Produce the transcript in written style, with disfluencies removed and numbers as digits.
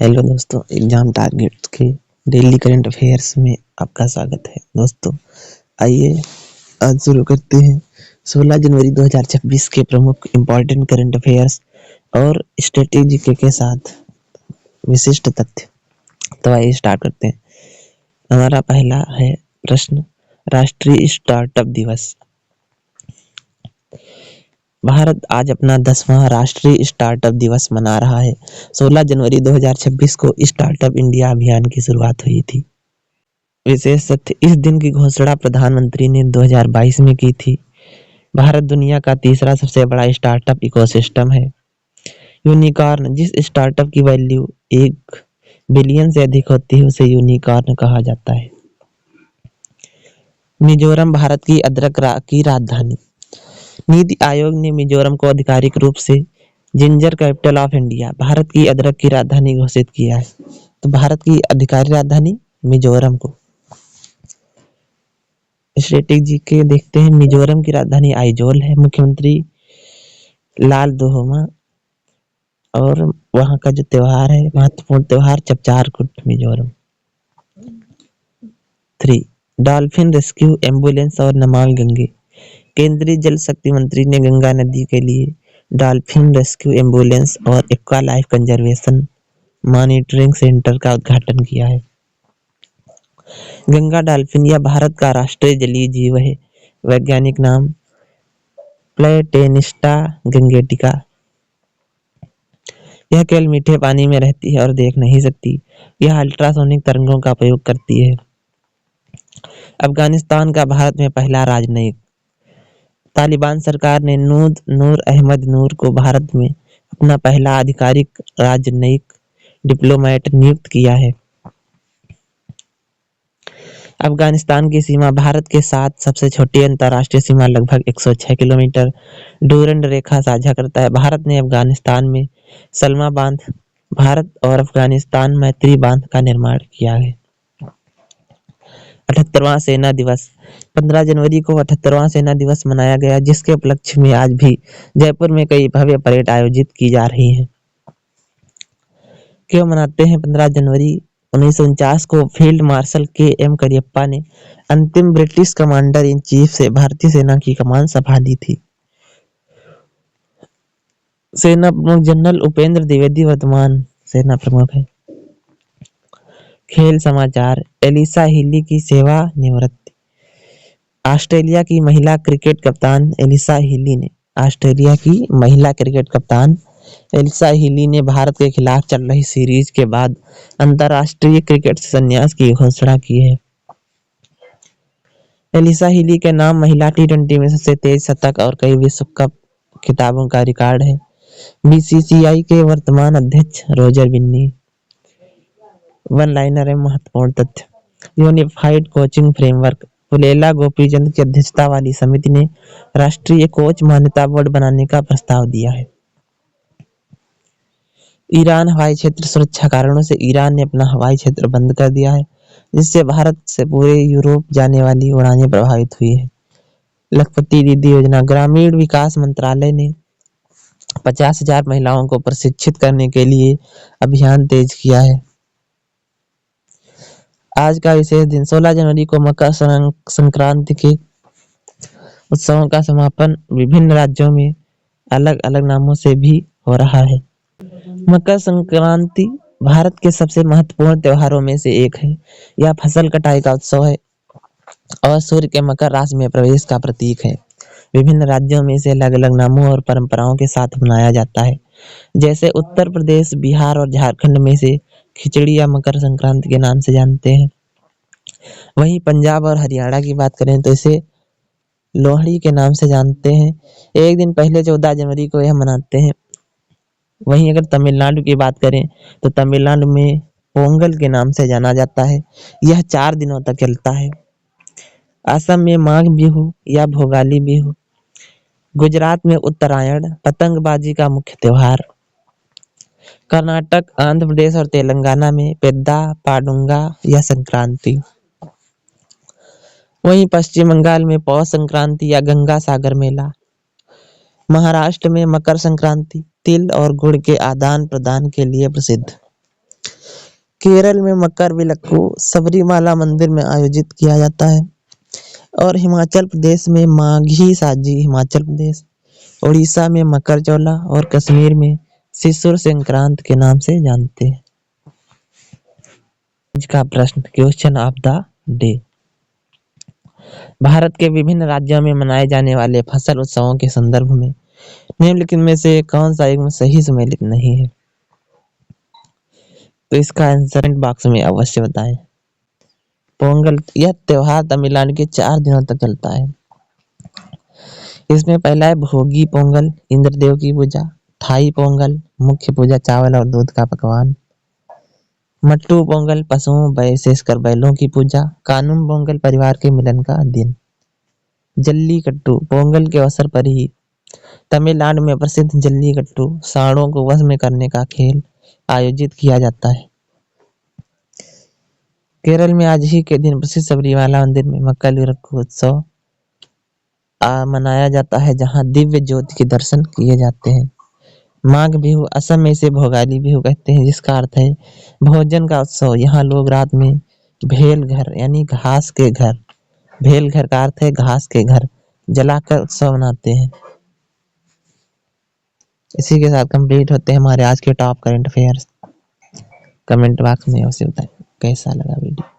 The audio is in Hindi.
हेलो दोस्तों, एग्जाम टारगेट्स के डेली करंट अफेयर्स में आपका स्वागत है। दोस्तों आइए आज शुरू करते हैं 16 जनवरी 2026 के प्रमुख इम्पोर्टेंट करंट अफेयर्स और स्ट्रेटेजी के साथ विशिष्ट तथ्य। तो आइए स्टार्ट करते हैं। हमारा पहला है प्रश्न, राष्ट्रीय स्टार्टअप दिवस। भारत आज अपना 10वां राष्ट्रीय स्टार्टअप दिवस मना रहा है। 16 जनवरी 2026 को स्टार्टअप इंडिया अभियान की शुरुआत हुई थी। विशेष तथ्य, इस दिन की घोषणा प्रधानमंत्री ने 2022 में की थी। भारत दुनिया का तीसरा सबसे बड़ा स्टार्टअप इकोसिस्टम है। यूनिकॉर्न, जिस स्टार्टअप की वैल्यू 1 बिलियन से अधिक होती है उसे यूनिकॉर्न कहा जाता है। मिजोरम भारत की अदरक की राजधानी। नीति आयोग ने मिजोरम को आधिकारिक रूप से ginger capital of India, Bharat की अदरक की राजधानी घोषित किया है। तो भारत की आधिकारिक राजधानी मिजोरम को। स्ट्रेटेजी के देखते हैं। मिजोरम की राजधानी आइजोल है। मुख्यमंत्री लाल दोहोमा और वहाँ का जो त्योहार है, महत्वपूर्ण त्योहार चपचार कुट मिजोरम। 3 डॉल्फिन रेस्क्यू एम्बुलेंस और नमामि गंगे। केंद्रीय जल शक्ति मंत्री ने गंगा नदी के लिए डॉल्फिन रेस्क्यू एम्बुलेंस और aqua life conservation monitoring centre का उद्घाटन किया है। गंगा डॉल्फिन यह भारत का राष्ट्रीय जलीय जीव है। वैज्ञानिक नाम प्लेटेनिस्टा गंगेटिका। यह केवल मीठे पानी में रहती है और देख नहीं सकती। यह अल्ट्रासोनिक तरंगों का प्रयोग करती है। अफगानिस्तान का भारत में पहला राजनयिक। तालिबान सरकार ने नूर अहमद नूर को भारत में अपना पहला आधिकारिक राजनयिक डिप्लोमेट नियुक्त किया है। अफगानिस्तान की सीमा भारत के साथ सबसे छोटी अंतर्राष्ट्रीय सीमा लगभग 106 किलोमीटर डूरंड रेखा साझा करता है। भारत ने अफगानिस्तान में सलमा बांध, भारत और अफगानिस्तान मैत्री बांध का निर्माण किया है। 78वां सेना दिवस। 15 जनवरी को 78वां सेना दिवस मनाया गया, जिसके उपलक्ष्य में आज भी जयपुर में कई भव्य परेड आयोजित की जा रही हैं। क्यों मनाते हैं 15 जनवरी? 1949 को फील्ड मार्शल के.एम. करियप्पा ने अंतिम ब्रिटिश कमांडर इन चीफ से भारतीय सेना की कमान संभाली थी। सेना प्रमुख जनरल उपेंद्र द्विवेदी वर्तमान सेना प्रमुख है। खेल समाचार। एलिसा हीली की सेवानिवृत्ति। ऑस्ट्रेलिया की महिला क्रिकेट कप्तान एलिसा हीली ने भारत के खिलाफ चल रही सीरीज के बाद अंतर्राष्ट्रीय क्रिकेट से संन्यास की घोषणा की है। एलिसा हीली के नाम महिला टी20 में सबसे तेज शतक और कई विश्व कप खिताबों का रिकॉर्ड है। बीसीसीआई के वर्तमान अध्यक्ष रोजर बिन्नी। वन लाइनर एवं महत्वपूर्ण तथ्य। Unified coaching framework. Pullela Gopichand की अध्यक्षता वाली समिति ने राष्ट्रीय कोच मान्यता बोर्ड बनाने का प्रस्ताव दिया है। ईरान हवाई क्षेत्र सुरक्षा कारणों से ईरान ने अपना हवाई क्षेत्र बंद कर दिया है, जिससे भारत से पूरे यूरोप जाने वाली उड़ानें प्रभावित हुई है। लखपति दीदी योजना। ग्रामीण विकास मंत्रालय ने 50,000 महिलाओं को प्रशिक्षित करने के लिए अभियान तेज किया है। आज का विशेष दिन। 16 जनवरी को मकर संक्रांति के उत्सवों का समापन विभिन्न राज्यों में अलग अलग नामों से भी हो रहा है। मकर संक्रांति भारत के सबसे महत्वपूर्ण त्योहारों में से एक है। यह फसल कटाई का उत्सव है और सूर्य के मकर राशि में प्रवेश का प्रतीक है। विभिन्न राज्यों में इसे अलग अलग नामों और परंपराओं के साथ मनाया जाता है। जैसे उत्तर प्रदेश, बिहार और झारखंड में इसे खिचड़ी या मकर संक्रांति के नाम से जानते हैं। वहीं पंजाब और हरियाणा की बात करें तो इसे लोहड़ी के नाम से जानते हैं। एक दिन पहले 14 जनवरी को यह मनाते हैं। वहीं अगर तमिलनाडु की बात करें तो तमिलनाडु में पोंगल के नाम से जाना जाता है। यह 4 दिनों तक चलता है। असम में माघ बिहू या भोगाली बिहू। गुजरात में उत्तरायण, पतंगबाजी का मुख्य त्योहार। कर्नाटक, आंध्र प्रदेश और तेलंगाना में पेद्दा पाडुंगा या संक्रांति। वहीं पश्चिम बंगाल में पौष संक्रांति या गंगा सागर मेला। महाराष्ट्र में मकर संक्रांति तिल और गुड़ के आदान प्रदान के लिए प्रसिद्ध। केरल में मकर विलक्कू सबरीमाला मंदिर में आयोजित किया जाता है। और हिमाचल प्रदेश में माघी साजी हिमाचल प्रदेश, उड़ीसा में मकर चौला और कश्मीर में शिशुर संक्रांत के नाम से जानते हैं। आज का प्रश्न, question of the day. Bharat के विभिन्न राज्यों में मनाए जाने वाले फसल उत्सवों के संदर्भ में निम्नलिखित में से कौन सा एक में सही सम्मिलित नहीं है? तो इसका आंसर कमेंट बॉक्स में अवश्य बताएं। पोंगल, यह त्योहार तमिलनाडु के 4 दिनों तक चलता है। इसमें पहला है भोगी पोंगल, इंद्रदेव की पूजा। थाई पोंगल, मुख्य पूजा चावल और दूध का पकवान। मट्टू पोंगल, पशुओं विशेषकर बैलों की पूजा। कानुम पोंगल, परिवार के मिलन का दिन। जल्लीकट्टू, पोंगल के अवसर पर ही तमिलनाडु में प्रसिद्ध जल्लीकट्टू सांडों को वश में करने का खेल आयोजित किया जाता है। केरल में आज ही के दिन प्रसिद्ध सबरीमाला मंदिर में मकर विलक्कू उत्सव मनाया जाता है, जहां दिव्य ज्योति के दर्शन किए जाते हैं। माघ बिहू, असम में इसे भोगाली बिहू कहते हैं, जिसका अर्थ है भोजन का उत्सव। यहाँ लोग रात में भेल घर यानी घास के घर, भेल घर का अर्थ है घास के घर, जलाकर उत्सव मनाते हैं। इसी के साथ कंप्लीट होते हैं हमारे आज के top current affairs. Comment box में अवश्य बताएं कैसा लगा वीडियो।